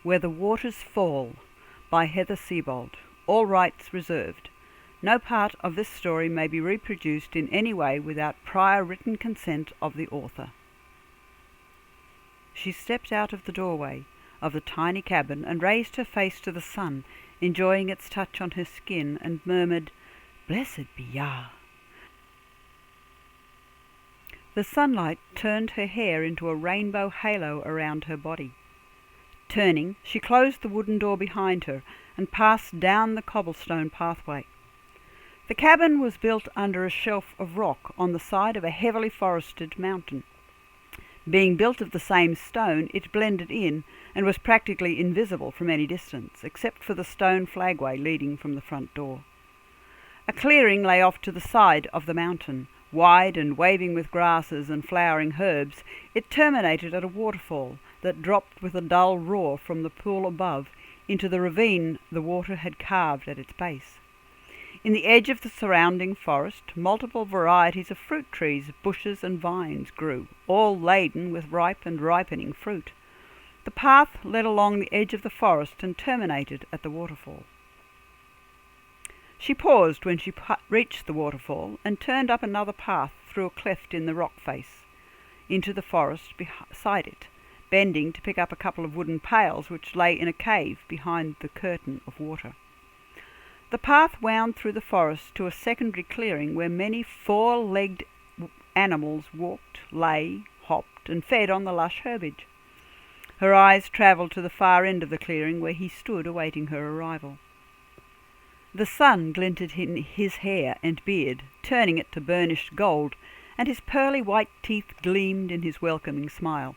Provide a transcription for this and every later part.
Where the Waters Fall by Heather Siebold. All rights reserved. No part of this story may be reproduced in any way without prior written consent of the author. She stepped out of the doorway of the tiny cabin and raised her face to the sun, enjoying its touch on her skin, and murmured, "Blessed be Yah." The sunlight turned her hair into a rainbow halo around her body. Turning, she closed the wooden door behind her and passed down the cobblestone pathway. The cabin was built under a shelf of rock on the side of a heavily forested mountain. Being built of the same stone, it blended in and was practically invisible from any distance, except for the stone flagway leading from the front door. A clearing lay off to the side of the mountain. Wide and waving with grasses and flowering herbs, it terminated at a waterfall that dropped with a dull roar from the pool above into the ravine the water had carved at its base. In the edge of the surrounding forest, multiple varieties of fruit trees, bushes and vines grew, all laden with ripe and ripening fruit. The path led along the edge of the forest and terminated at the waterfall. She paused when she reached the waterfall and turned up another path through a cleft in the rock face, into the forest beside it, bending to pick up a couple of wooden pails which lay in a cave behind the curtain of water. The path wound through the forest to a secondary clearing where many four-legged animals walked, lay, hopped, and fed on the lush herbage. Her eyes travelled to the far end of the clearing where he stood awaiting her arrival. The sun glinted in his hair and beard, turning it to burnished gold, and his pearly white teeth gleamed in his welcoming smile.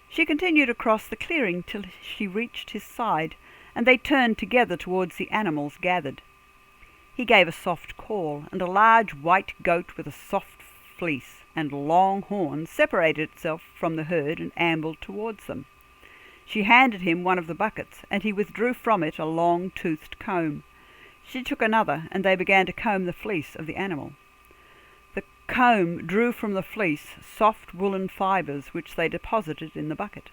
She continued across the clearing till she reached his side, and they turned together towards the animals gathered. He gave a soft call, and a large white goat with a soft fleece and long horns separated itself from the herd and ambled towards them. She handed him one of the buckets, and he withdrew from it a long-toothed comb. She took another, and they began to comb the fleece of the animal. The comb drew from the fleece soft woolen fibres which they deposited in the bucket.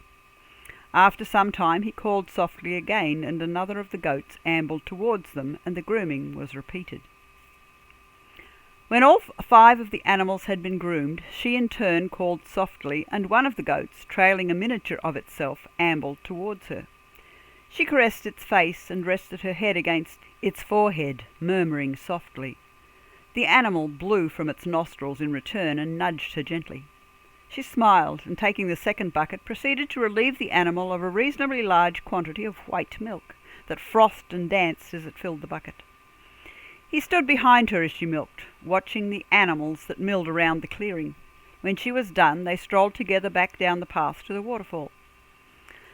After some time he called softly again, and another of the goats ambled towards them, and the grooming was repeated. When all 5 of the animals had been groomed, she in turn called softly, and one of the goats, trailing a miniature of itself, ambled towards her. She caressed its face and rested her head against its forehead, murmuring softly. The animal blew from its nostrils in return and nudged her gently. She smiled, and taking the second bucket, proceeded to relieve the animal of a reasonably large quantity of white milk that frothed and danced as it filled the bucket. He stood behind her as she milked, watching the animals that milled around the clearing. When she was done, they strolled together back down the path to the waterfall.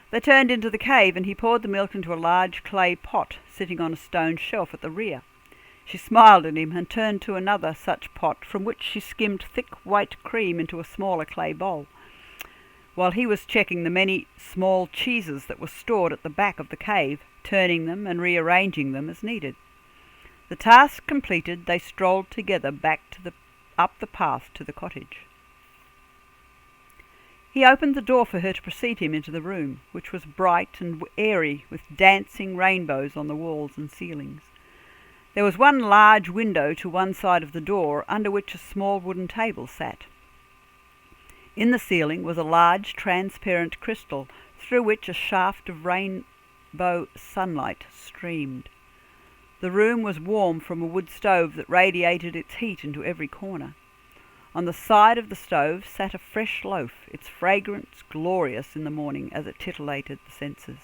They turned into the cave, and he poured the milk into a large clay pot sitting on a stone shelf at the rear. She smiled at him and turned to another such pot, from which she skimmed thick white cream into a smaller clay bowl, while he was checking the many small cheeses that were stored at the back of the cave, turning them and rearranging them as needed. The task completed, they strolled together back up the path to the cottage. He opened the door for her to precede him into the room, which was bright and airy with dancing rainbows on the walls and ceilings. There was one large window to one side of the door, under which a small wooden table sat. In the ceiling was a large transparent crystal, through which a shaft of rainbow sunlight streamed. The room was warm from a wood stove that radiated its heat into every corner. On the side of the stove sat a fresh loaf, its fragrance glorious in the morning as it titillated the senses.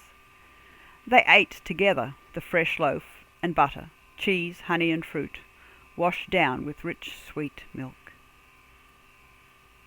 They ate together the fresh loaf and butter, cheese, honey and fruit, washed down with rich, sweet milk.